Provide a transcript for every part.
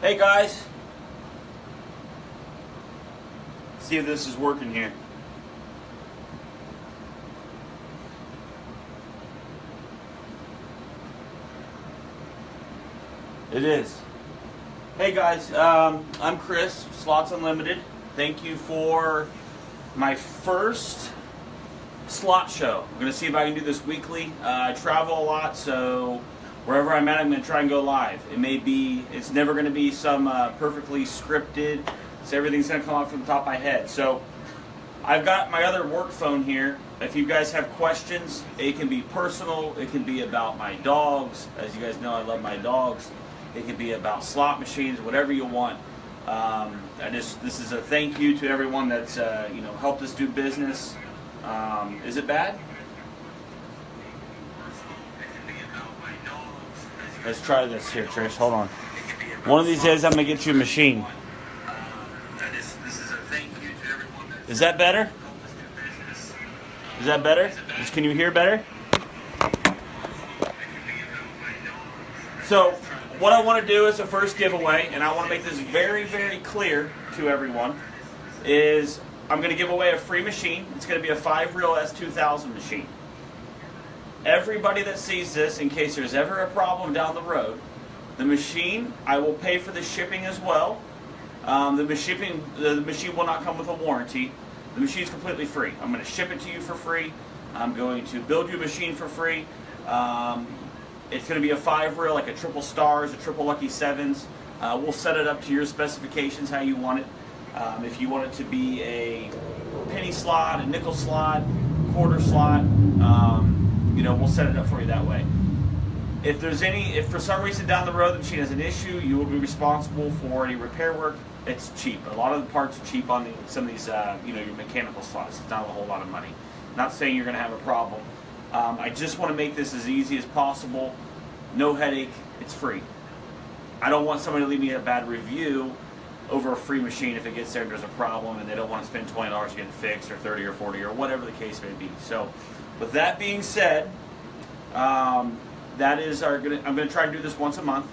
Hey guys, see if this is working here. It is. Hey guys, I'm Chris, Slots Unlimited. Thank you for my first slot show. I'm going to see if I can do this weekly. I travel a lot, so wherever I'm at, I'm going to try and go live. It's never going to be some perfectly scripted, so everything's going to come off from the top of my head. So I've got my other work phone here. If you guys have questions, it can be personal. It can be about my dogs. As you guys know, I love my dogs. It can be about slot machines, whatever you want. This is a thank you to everyone that's helped us do business. Is it bad? Let's try this here, Trish. Hold on. One of these days, I'm gonna get you a machine. Is that better? Is that better? Can you hear better? So, what I want to do as a first giveaway, and I want to make this very, very clear to everyone, is I'm going to give away a free machine. It's going to be a 5-reel S2000 machine. Everybody that sees this, in case there's ever a problem down the road, the machine, I will pay for the shipping as well. The machine will not come with a warranty. The machine is completely free. I'm going to ship it to you for free. I'm going to build you a machine for free. It's going to be a 5-reel, like a triple stars, a triple lucky sevens. We'll set it up to your specifications, how you want it. If you want it to be a penny slot, a nickel slot, quarter slot, we'll set it up for you that way. If for some reason down the road the machine has an issue, you will be responsible for any repair work. It's cheap. A lot of the parts are cheap on some of these, your mechanical slots. It's not a whole lot of money. Not saying you're going to have a problem. I just want to make this as easy as possible. No headache. It's free. I don't want somebody to leave me a bad review over a free machine if it gets there and there's a problem and they don't want to spend $20 to get it fixed, or $30 or $40 or whatever the case may be. So, with that being said, I'm going to try to do this once a month.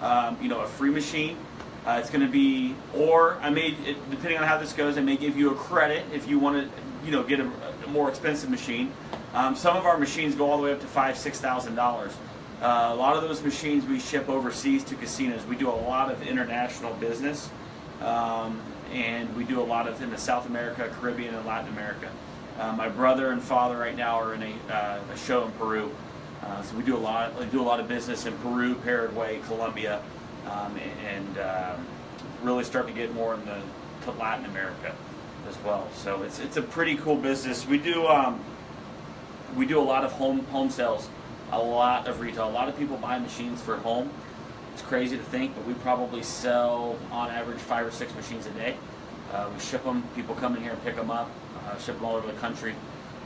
A free machine. It's going to be, or depending on how this goes, I may give you a credit if you want to, get a more expensive machine. Some of our machines go all the way up to $5,000, $6,000. A lot of those machines we ship overseas to casinos. We do a lot of international business, and we do a lot of in the South America, Caribbean, and Latin America. My brother and father right now are in a show in Peru, so we do a lot of business in Peru, Paraguay, Colombia, and really starting to get more to Latin America as well. So it's a pretty cool business. We do a lot of home sales, a lot of retail. A lot of people buy machines for home. It's crazy to think, but we probably sell on average 5 or 6 machines a day. We ship them. People come in here and pick them up. Ship them all over the country.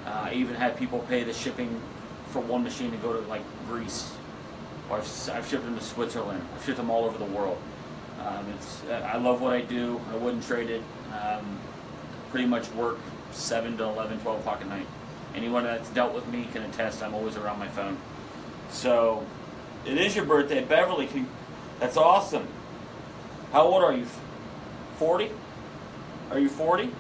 I even had people pay the shipping for one machine to go to like Greece. Or I've shipped them to Switzerland. I've shipped them all over the world. I love what I do. I wouldn't trade it. Pretty much work 7 to 11, 12 o'clock at night. Anyone that's dealt with me can attest I'm always around my phone. So, it is your birthday. Beverly, that's awesome. How old are you? 40? Are you 40?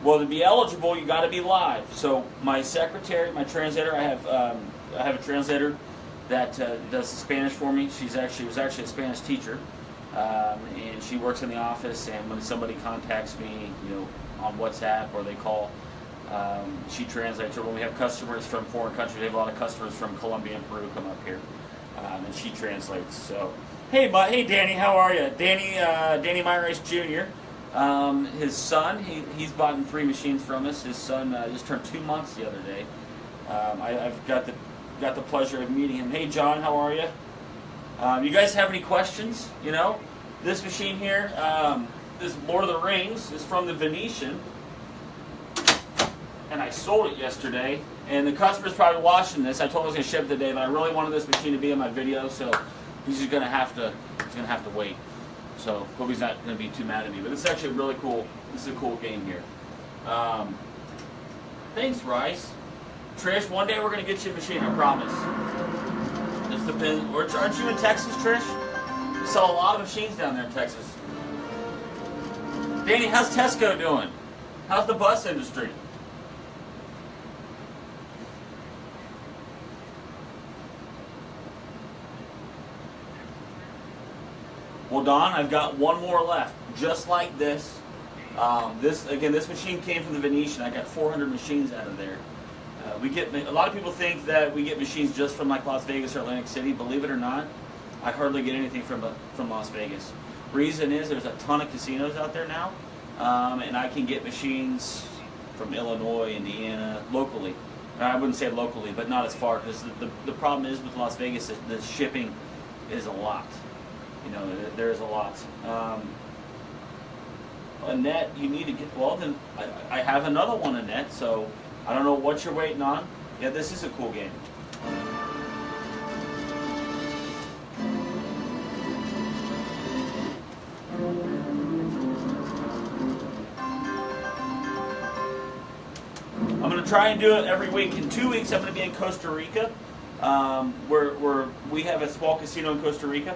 Well, to be eligible, you got to be live. So, my secretary, my translator, I have a translator that does Spanish for me. She was actually a Spanish teacher, and she works in the office. And when somebody contacts me, on WhatsApp or they call, she translates. Or when we have customers from foreign countries, we have a lot of customers from Colombia and Peru come up here, and she translates. So, hey Danny, how are you? Danny Myrice Jr. His son, he's bought 3 machines from us. His son just turned 2 months the other day. I've got the pleasure of meeting him. Hey John, how are you? You guys have any questions? This machine here, this Lord of the Rings, is from the Venetian, and I sold it yesterday. And the customer's probably watching this. I told him I was going to ship it today, but I really wanted this machine to be in my video, so he's just going to have to wait. So hope he's not going to be too mad at me. But it's actually really cool. This is a cool game here. Thanks, Rice. Trish, one day we're going to get you a machine, I promise. It's the pin. Aren't you in Texas, Trish? We sell a lot of machines down there in Texas. Danny, how's Tesco doing? How's the bus industry? Well, Don, I've got one more left, just like this. This machine came from the Venetian. I got 400 machines out of there. A lot of people think that we get machines just from like Las Vegas or Atlantic City. Believe it or not, I hardly get anything from Las Vegas. Reason is there's a ton of casinos out there now, and I can get machines from Illinois, Indiana, locally. I wouldn't say locally, but not as far, because the problem is with Las Vegas is the shipping is a lot. You know, there is a lot. Annette, you need to get, well then, I have another one, Annette, so I don't know what you're waiting on. Yeah, this is a cool game. I'm going to try and do it every week. In 2 weeks, I'm going to be in Costa Rica. We have a small casino in Costa Rica,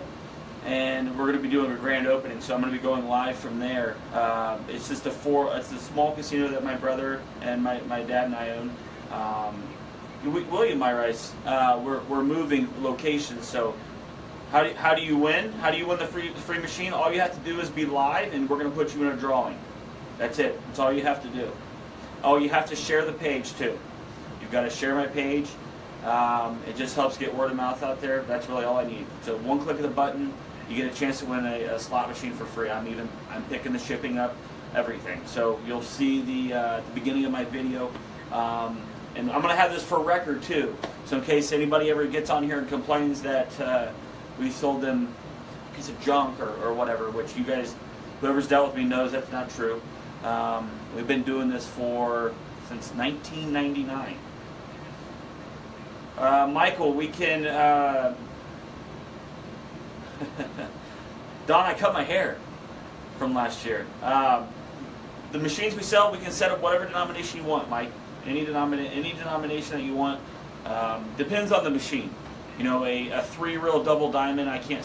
and we're going to be doing a grand opening, so I'm going to be going live from there. It's just it's a small casino that my brother and my dad and I own. William Myrice, we're moving locations, so how do you win? How do you win the free machine? All you have to do is be live, and we're going to put you in a drawing. That's it. That's all you have to do. Oh, you have to share the page too. You've got to share my page. It just helps get word of mouth out there. That's really all I need. So one click of the button, you get a chance to win a slot machine for free. I'm picking the shipping up, everything. So you'll see the beginning of my video, and I'm gonna have this for record too. So in case anybody ever gets on here and complains that we sold them a piece of junk or whatever, which you guys, whoever's dealt with me knows that's not true. We've been doing this since 1999. Michael, we can... Don, I cut my hair from last year. The machines we sell, we can set up whatever denomination you want, Mike. Any denomination that you want. Depends on the machine. You know, a 3-reel double diamond, I'm not going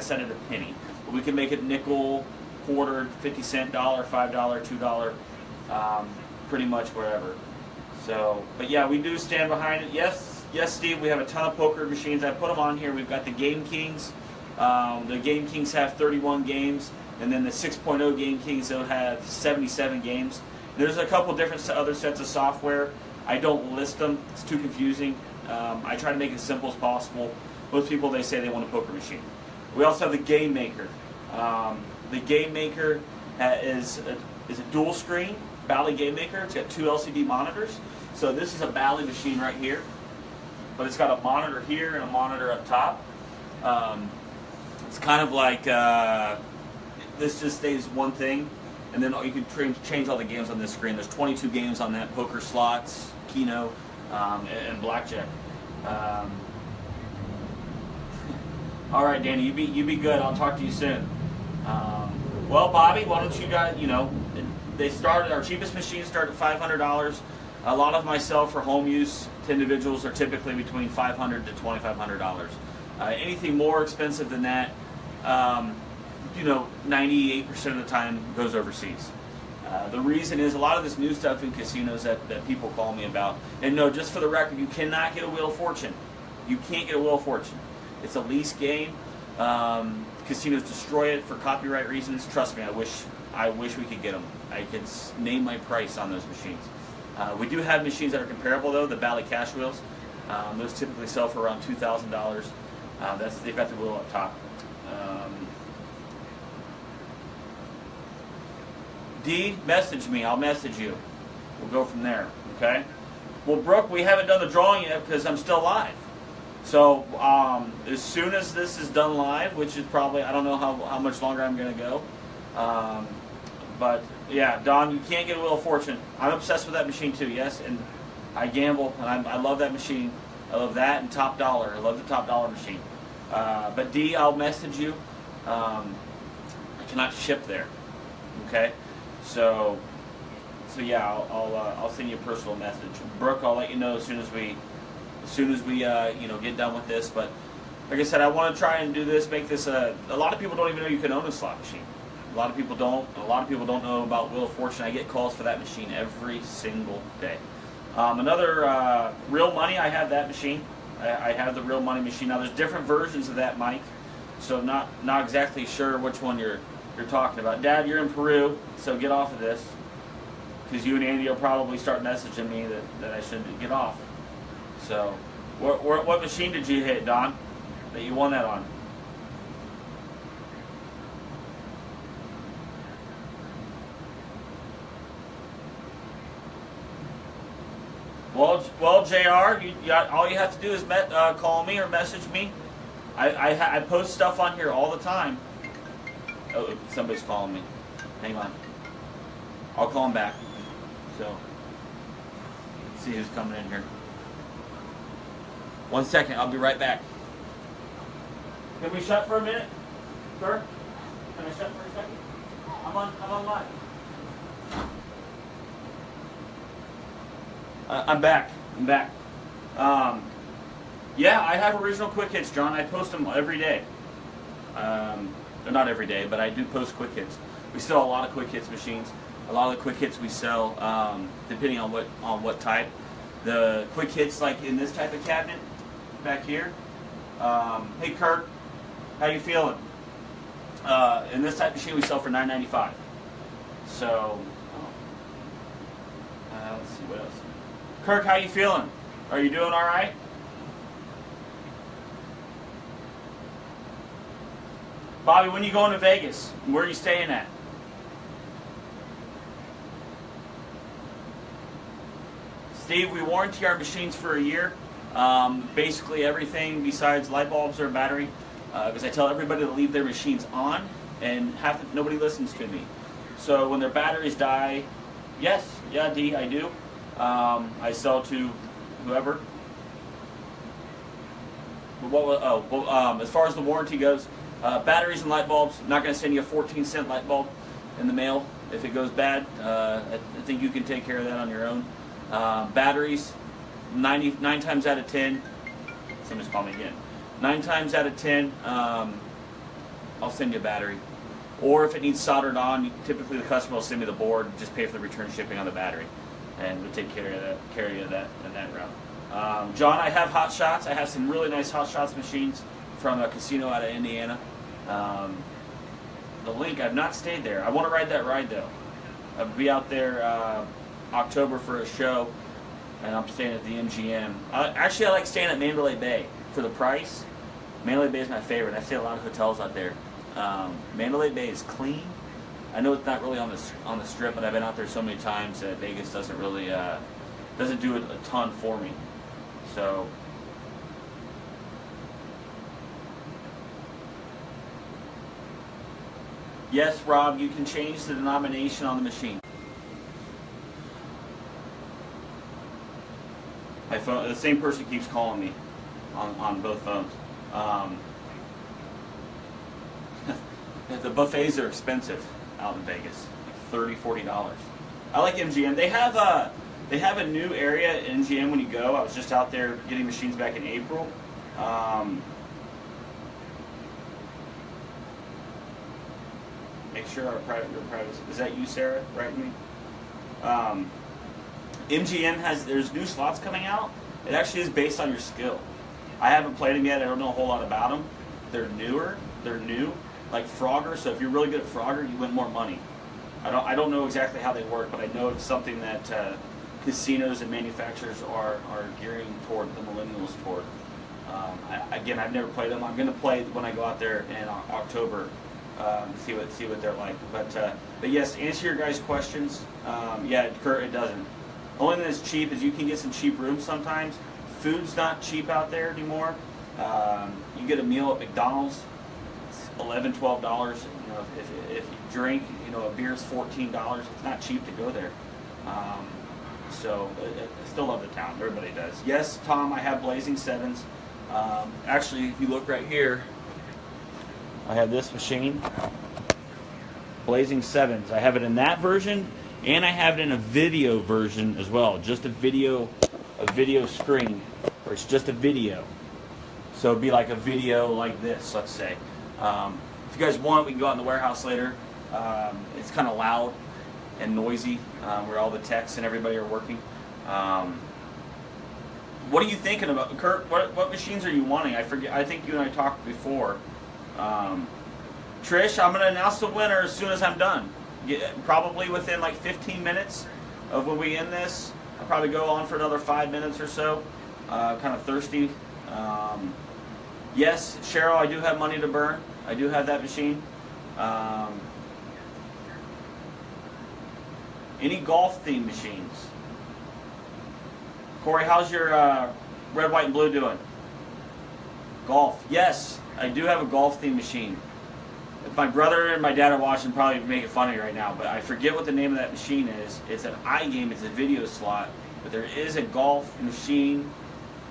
to set it a penny. But we can make it nickel, quarter, 50 cent, $1, $5, $2, pretty much wherever. So, but yeah, we do stand behind it. Yes, Steve, we have a ton of poker machines. I put them on here. We've got the Game Kings. The Game Kings have 31 games, and then the 6.0 Game Kings, they'll have 77 games. There's a couple different other sets of software. I don't list them. It's too confusing. I try to make it as simple as possible. Most people, they say they want a poker machine. We also have the Game Maker. The Game Maker is a dual screen Bally Game Maker. It's got 2 LCD monitors. So this is a Bally machine right here, but it's got a monitor here and a monitor up top. It's kind of like this just stays one thing, and then you can change all the games on this screen. There's 22 games on that: poker, slots, Keno, and blackjack. All right, Danny, you be good. I'll talk to you soon. Well, Bobby, why don't you guys, our cheapest machines start at $500. A lot of my sell for home use to individuals are typically between $500 to $2,500. Anything more expensive than that, 98% of the time goes overseas. The reason is a lot of this new stuff in casinos that people call me about. And no, just for the record, you cannot get a Wheel of Fortune. You can't get a Wheel of Fortune. It's a lease game. Casinos destroy it for copyright reasons. Trust me, I wish we could get them. I could name my price on those machines. We do have machines that are comparable though, the Bally Cash Wheels. Those typically sell for around $2,000. They've got the wheel up top. D, message me. I'll message you. We'll go from there. Okay. Well, Brooke, we haven't done the drawing yet because I'm still live. So as soon as this is done live, which is probably, I don't know how much longer I'm going to go. But yeah, Don, you can't get a Wheel of Fortune. I'm obsessed with that machine too, yes, and I gamble, and I love that machine. I love that and Top Dollar. I love the Top Dollar machine. But D, I'll message you. I cannot ship there. Okay, so yeah, I'll send you a personal message. Brooke, I'll let you know as soon as we get done with this. But like I said, I want to try and do this, make this a lot of people don't even know you can own a slot machine. A lot of people don't. A lot of people don't know about Wheel of Fortune. I get calls for that machine every single day. Another Real Money, I have that machine. I have the Real Money machine. Now there's different versions of that mic, so not exactly sure which one you're talking about. Dad, you're in Peru, so get off of this, because you and Andy will probably start messaging me that I should get off. So, what machine did you hit, Don, that you won that on? Well, JR, all you have to do is call me or message me. I post stuff on here all the time. Oh, somebody's calling me. Hang on. I'll call him back. So, let's see who's coming in here. 1 second, I'll be right back. Can we shut for a minute, sir? Can I shut for a second? I'm on live. I'm back. Yeah, I have original quick hits, John. I post them every day. Not every day, but I do post quick hits. We sell a lot of quick hits machines. A lot of the quick hits we sell, depending on what type. The quick hits, like in this type of cabinet back here. Hey Kirk, how you feeling? In this type of machine we sell for $9.95. So, let's see what else. Kirk, how you feeling? Are you doing all right? Bobby, when you going to Vegas? Where are you staying at? Steve, we warranty our machines for a year. Basically everything besides light bulbs or battery, because I tell everybody to leave their machines on, and nobody listens to me. So when their batteries die, yes, yeah, D, I do. I sell to whoever. But as far as the warranty goes, batteries and light bulbs, I'm not going to send you a 14-cent light bulb in the mail if it goes bad. I think you can take care of that on your own. Batteries, 9 times out of 10, somebody's calling me again. 9 times out of 10, I'll send you a battery. Or if it needs soldered on, typically the customer will send me the board, just pay for the return shipping on the battery, and we'll take care of that in that route. John, I have Hot Shots. I have some really nice Hot Shots machines from a casino out of Indiana. The link, I've not stayed there. I want to ride that ride though. I'll be out there October for a show, and I'm staying at the MGM. Actually, I like staying at Mandalay Bay for the price. Mandalay Bay is my favorite. I stay at a lot of hotels out there. Mandalay Bay is clean. I know it's not really on the strip, but I've been out there so many times that Vegas doesn't really doesn't do a ton for me. So. Yes, Rob, you can change the denomination on the machine. My phone, the same person keeps calling me on both phones. The buffets are expensive out in Vegas, like $30–40. I like MGM. They have a new area at MGM when you go. I was just out there getting machines back in April. Make sure your privacy. Is that you, Sarah? Writing me? MGM there's new slots coming out. It actually is based on your skill. I haven't played them yet. I don't know a whole lot about them. They're newer. They're new, like Frogger. So if you're really good at Frogger, you win more money. I don't know exactly how they work, but I know it's something that casinos and manufacturers are gearing toward, the millennials toward. Again, I've never played them. I'm going to play when I go out there in October. See what they're like, but yes, to answer your guys' questions, yeah, Kurt, it doesn't. Only thing that's cheap is you can get some cheap rooms sometimes. Food's not cheap out there anymore. You get a meal at McDonald's, it's $11–12. You know, if you drink, you know, a beer's $14. It's not cheap to go there. So I still love the town. Everybody does. Yes, Tom, I have Blazing Sevens. Actually, if you look right here, I have this machine, Blazing Sevens. I have it in that version, and I have it in a video version as well. Just a video screen, or it's just a video. So So it'd be like a video like this, let's say. If you guys want, we can go out in the warehouse later. It's kind of loud and noisy where all the techs and everybody are working. What are you thinking about, Kurt? What machines are you wanting? I forget. I think you and I talked before. Trish, I'm going to announce the winner as soon as I'm done. Probably within like 15 minutes of when we end this. I'll probably go on for another 5 minutes or so. Kind of thirsty. Yes, Cheryl, I do have money to burn. I do have that machine. Any golf themed machines? Corey, how's your red, white, and blue doing? Golf. Yes, I do have a golf themed machine. If my brother and my dad are watching, probably making fun of me right now, but I forget what the name of that machine is. It's an iGame, it's a video slot, but there is a golf machine.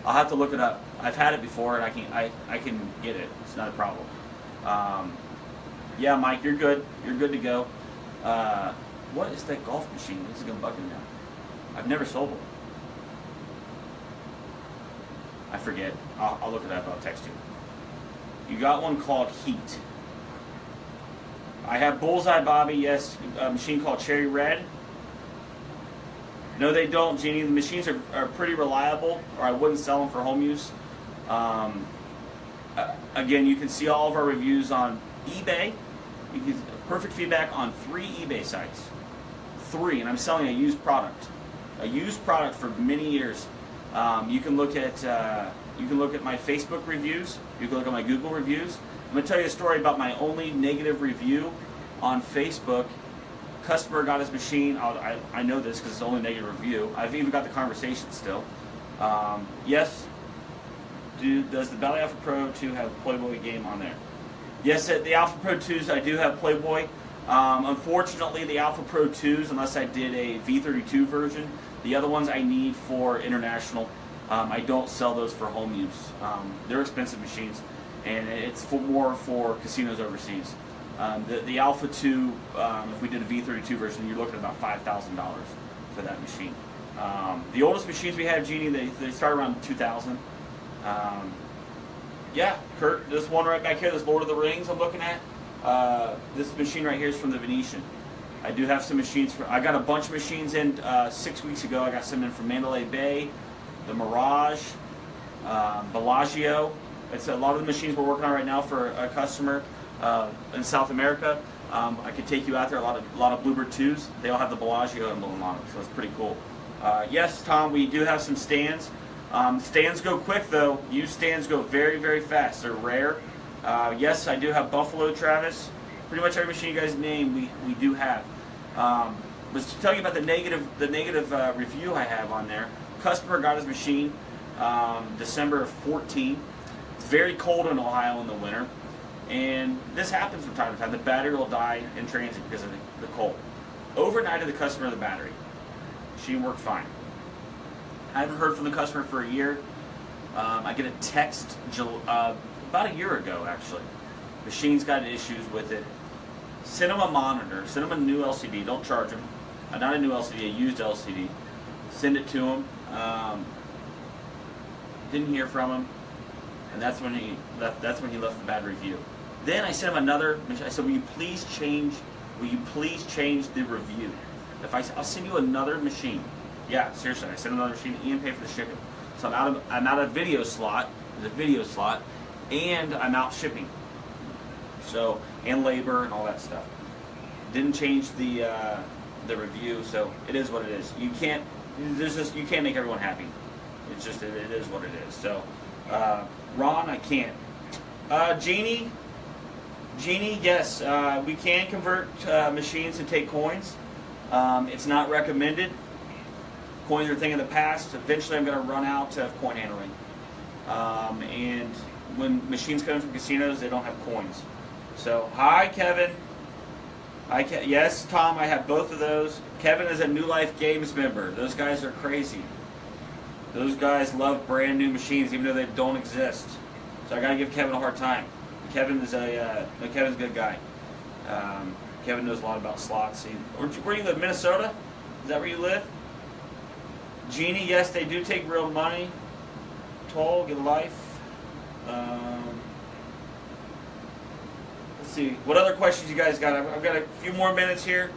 I'll have to look it up. I've had it before, and I can get it. It's not a problem. Yeah, Mike, you're good. You're good to go. What is that golf machine? This is gonna bug me now. I've never sold one. I forget. I'll look it up. I'll text you. You got one called Heat. I have Bullseye Bobby. Yes, a machine called Cherry Red. No, they don't, Jeannie. The machines are pretty reliable, or I wouldn't sell them for home use. Again, you can see all of our reviews on eBay. You can perfect feedback on 3 eBay sites. 3, and I'm selling a used product. A used product for many years. You can look at my Facebook reviews. You can look at my Google reviews. I'm going to tell you a story about my only negative review on Facebook. Customer got his machine. I know this because it's the only negative review. I've even got the conversation still. Yes. Does the Bally Alpha Pro 2 have Playboy game on there? Yes, the Alpha Pro 2s I do have Playboy. Unfortunately, the Alpha Pro 2s, unless I did a V32 version, the other ones I need for international. I don't sell those for home use. They're expensive machines, and it's more for casinos overseas. The Alpha 2, if we did a V32 version, you're looking at about $5,000 for that machine. The oldest machines we have, Jeannie, they start around 2000. Yeah, Kurt, this one right back here, this Lord of the Rings I'm looking at, this machine right here is from the Venetian. I do have some machines. I got a bunch of machines in 6 weeks ago. I got some in from Mandalay Bay, the Mirage, Bellagio. It's a lot of the machines we're working on right now for a customer in South America. I could take you out there. A lot of Bluebird 2s. They all have the Bellagio emblem on them, so it's pretty cool. Yes, Tom, we do have some stands. Stands go quick though. Used stands go very, very fast. They're rare. Yes, I do have Buffalo, Travis. Pretty much every machine you guys name, we do have. Was to tell you about the negative review I have on there. Customer got his machine December of 14. It's very cold in Ohio in the winter, and this happens from time to time. The battery will die in transit because of the cold. Overnighted the customer the battery. She worked fine. I haven't heard from the customer for a year. I get a text about a year ago, actually. Machine's got issues with it. Send them a monitor. Send them a new LCD. Don't charge them. Not a new LCD, a used LCD. Send it to him. Didn't hear from him, and that's when he left the bad review. Then I sent him another. I said, "Will you please change the review? I'll send you another machine." Yeah, seriously, I sent another machine. Ian paid for the shipping, so I'm out of video slot. There's a video slot, and I'm out shipping. So, and labor and all that stuff. Didn't change the review, so it is what it is. You can't make everyone happy. It's just it is what it is. So, Ron, I can't. Jeannie, yes, we can convert machines and take coins. It's not recommended. Coins are a thing of the past. Eventually, I'm going to run out of coin handling. And when machines come from casinos, they don't have coins. So, hi, Kevin. Yes, Tom, I have both of those. Kevin is a New Life Games member. Those guys are crazy. Those guys love brand new machines, even though they don't exist. So I got to give Kevin a hard time. Kevin's a good guy. Kevin knows a lot about slots. Where do you live? Minnesota? Is that where you live? Jeannie, yes, they do take real money. Toll, get a life. Let's see. What other questions you guys got? I've got a few more minutes here.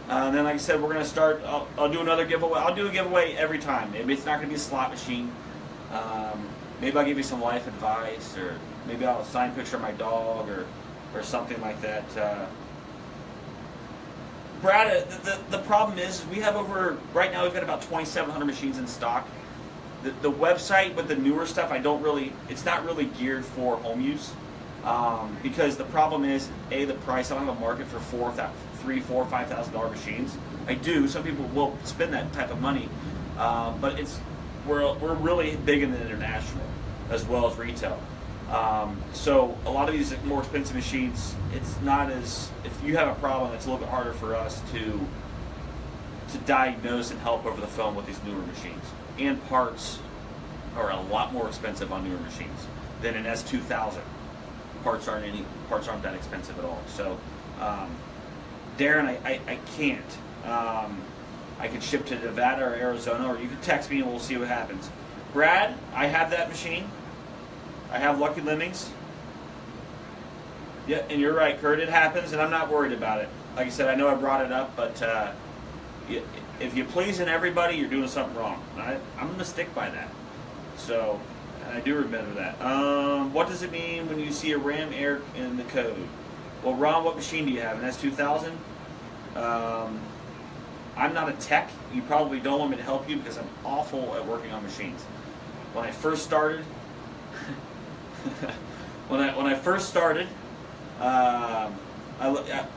And then, like I said, we're going to start. I'll do another giveaway. I'll do a giveaway every time. Maybe it's not going to be a slot machine. Maybe I'll give you some life advice, or maybe I'll sign a picture of my dog, or something like that. Brad, the problem is we have right now we've got about 2,700 machines in stock. The website with the newer stuff, it's not really geared for home use, because the problem is, the price. I don't have a market for $3,000, $4,000, $5,000 machines. I do. Some people will spend that type of money, but we're really big in the international as well as retail. So a lot of these more expensive machines, it's not as, if you have a problem, it's a little bit harder for us to diagnose and help over the phone with these newer machines. And parts are a lot more expensive on newer machines than an S2000. Parts aren't that expensive at all. So, Darren, I can't. I could ship to Nevada or Arizona, or you could text me and we'll see what happens. Brad, I have that machine. I have Lucky Lemmings. Yeah, and you're right, Kurt. It happens, and I'm not worried about it. Like I said, I know I brought it up, but if you're pleasing everybody, you're doing something wrong. I'm going to stick by that. So, and I do remember that. What does it mean when you see a RAM error in the code? Well, Ron, what machine do you have? An S2000? I'm not a tech. You probably don't want me to help you because I'm awful at working on machines. When I first started,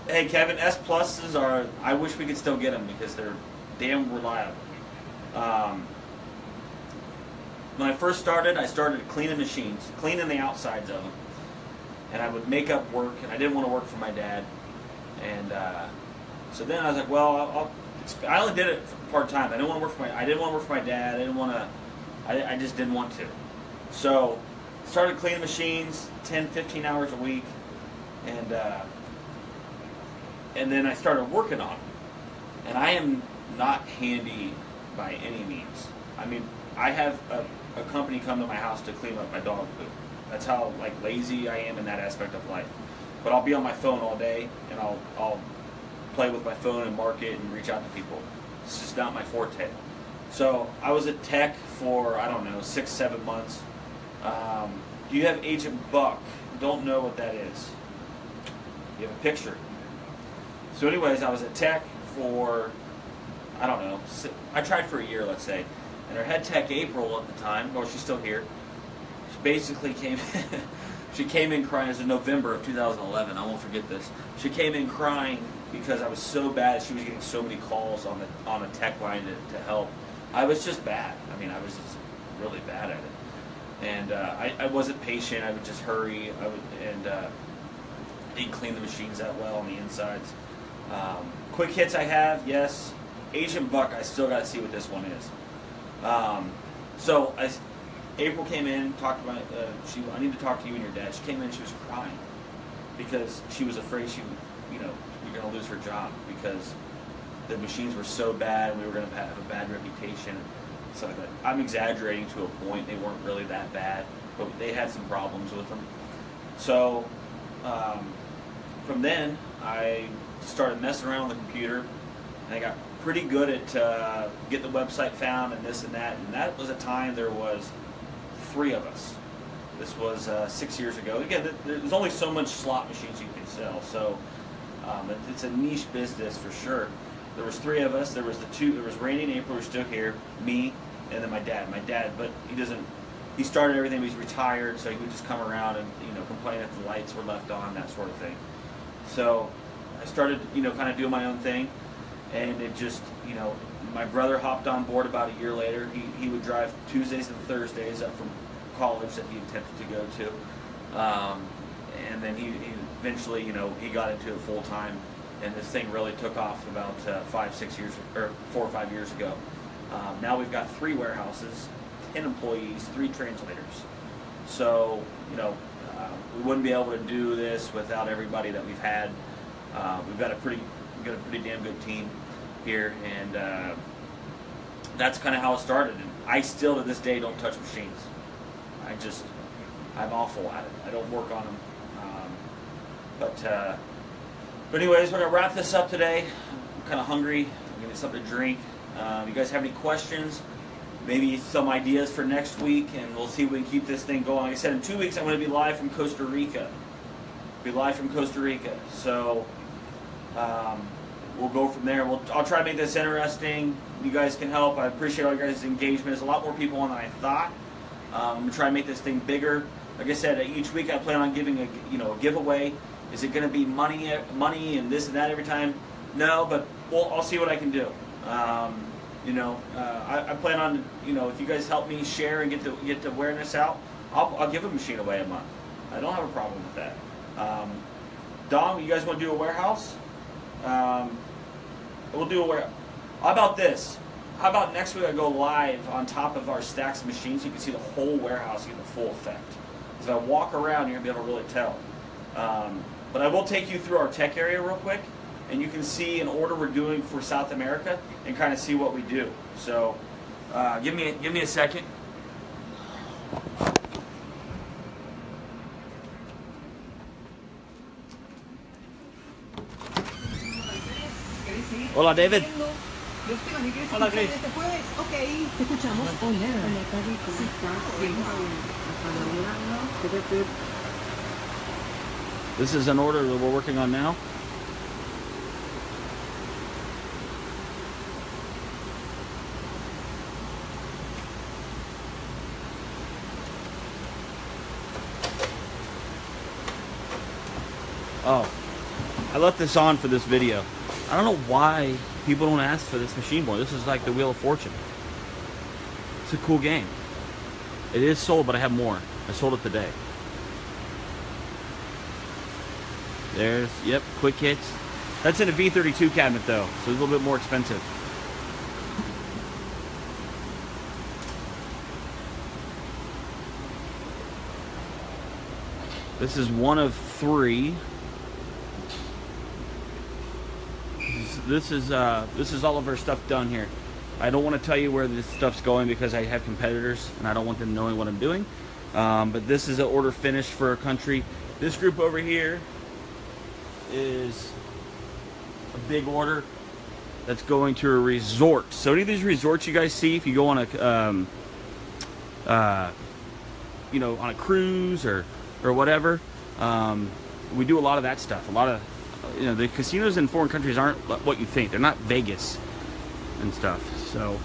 hey Kevin, S pluses are. I wish we could still get them because they're damn reliable. When I first started, I started cleaning machines, cleaning the outsides of them, and I would make up work, and I didn't want to work for my dad, and so then I was like, well, I only did it part time. I didn't want to work for my dad. I just didn't want to. So started cleaning machines 10, 15 hours a week, and then I started working on them. And I am not handy by any means. I mean, I have a company come to my house to clean up my dog poop. That's how lazy I am in that aspect of life. But I'll be on my phone all day, and I'll play with my phone and market and reach out to people. It's just not my forte. So I was a tech for, 6-7 months. Do you have Agent Buck? Don't know what that is. You have a picture. So anyways, I was a tech for, I tried for a year, let's say. And our head tech, April, at the time, she's still here, she basically she came in crying. It was in November of 2011. I won't forget this. She came in crying because I was so bad. She was getting so many calls on a tech line to help. I was just bad. I was just really bad at it. And I wasn't patient. I would just hurry. I didn't clean the machines that well on the insides. Quick hits I have, yes. Agent Buck, I still got to see what this one is. April came in, talked about, I need to talk to you and your dad. She came in, she was crying because she was afraid you're going to lose her job because the machines were so bad and we were going to have a bad reputation. So I'm exaggerating to a point. They weren't really that bad, but they had some problems with them. So from then, I started messing around with the computer, and I got pretty good at getting the website found and this and that. And that was a time there was 3 of us. This was 6 years ago. Again, there's only so much slot machines you can sell, so it's a niche business for sure. There was 3 of us. There was Randy and April who were still here, me, and then my dad. But he started everything, but he's retired, so he would just come around and complain if the lights were left on, that sort of thing. So I started kind of doing my own thing, and it just my brother hopped on board about a year later. He would drive Tuesdays and Thursdays up from college that he attempted to go to, and then he eventually he got into it full time. And this thing really took off about 5-6 years, or 4 or 5 years ago. Now we've got 3 warehouses, 10 employees, 3 translators. So we wouldn't be able to do this without everybody that we've had. We've got a pretty damn good team here, and that's kind of how it started. And I still to this day don't touch machines. I'm awful at it. I don't work on them. But anyways, we're going to wrap this up today. I'm kind of hungry. I'm going to get something to drink. You guys have any questions? Maybe some ideas for next week, and we'll see if we can keep this thing going. Like I said, in 2 weeks, I'm going to be live from Costa Rica. So we'll go from there. I'll try to make this interesting. You guys can help. I appreciate all your guys' engagement. There's a lot more people on than I thought. I'm going to try and make this thing bigger. Like I said, each week I plan on giving a giveaway. Is it going to be money and this and that every time? No, but I'll see what I can do. I plan on, if you guys help me share and get the awareness out, I'll give a machine away a month. I don't have a problem with that. Dom, you guys want to do a warehouse? We'll do a warehouse. How about this? How about next week I go live on top of our stacks of machines so you can see the whole warehouse and get the full effect. If I walk around, you're going to be able to really tell. But I will take you through our tech area real quick, and you can see an order we're doing for South America and kind of see what we do. So give me a second. Hola, David. Hola, Grace. Ok, te escuchamos. This is an order that we're working on now. Oh, I left this on for this video. I don't know why people don't ask for this machine more. This is like the Wheel of Fortune. It's a cool game. It is sold, but I have more. I sold it today. There's, yep, quick hits. That's in a V32 cabinet though, so it's a little bit more expensive. This is one of 3. This is all of our stuff done here. I don't want to tell you where this stuff's going because I have competitors and I don't want them knowing what I'm doing. But this is an order finished for a country. This group over here is a big order that's going to a resort. So any of these resorts you guys see, if you go on a on a cruise or whatever, we do a lot of that stuff. A lot of the casinos in foreign countries aren't what you think. They're not Vegas and stuff. So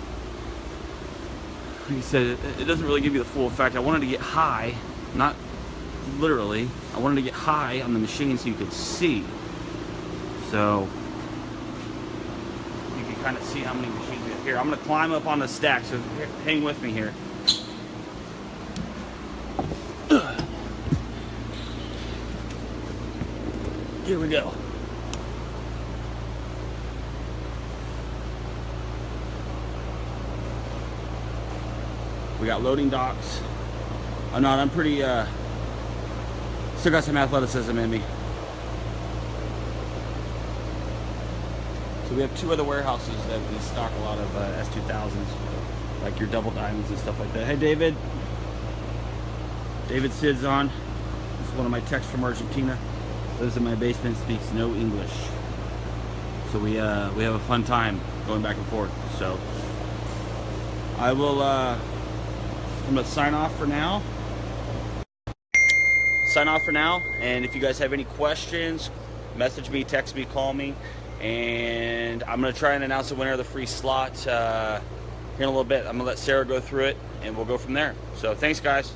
like I said, it doesn't really give you the full effect. I wanted to get high, not literally. I wanted to get high on the machine so you could see. So you can kind of see how many machines we have here. I'm going to climb up on the stack, so hang with me here. Here we go. We got loading docks. I'm pretty, still got some athleticism in me. So we have 2 other warehouses that we stock a lot of S2000s, like your double diamonds and stuff like that. Hey, David. David Sid's on. This is one of my techs from Argentina. Lives in my basement, speaks no English. So we have a fun time going back and forth. So I will, I'm gonna sign off for now. And if you guys have any questions, message me, text me, call me. And I'm gonna try and announce the winner of the free slot here in a little bit. I'm gonna let Sarah go through it and we'll go from there. So thanks, guys.